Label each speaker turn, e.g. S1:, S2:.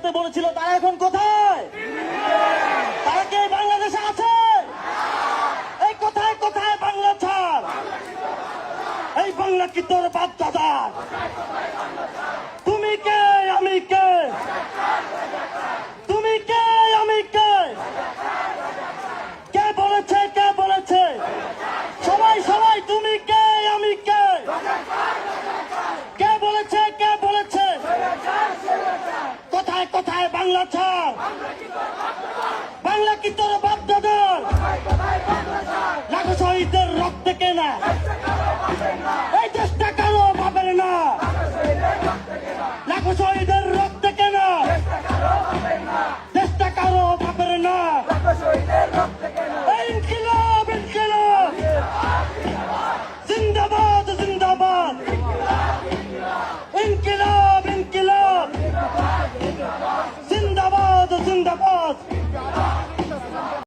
S1: করতে বলেছিল তারা এখন কোথায়? তারা কি বাংলাদেশে আছে? এই কোথায় কোথায় বাংলা ছাড়? এই বাংলা কি তোর বাপ দাদার? তুমি কে আমি কে? তুমি কে আমি কে? কে বলেছে কে বলেছে? সবাই সবাই তুমি কে আমি কে? কে বলেছে কে বলেছে? কোথায় কোথায় বাংলা ছাড়? বাংলা কি তোর বাপ দাদার? লাখো শহীদের রক্তে কেনা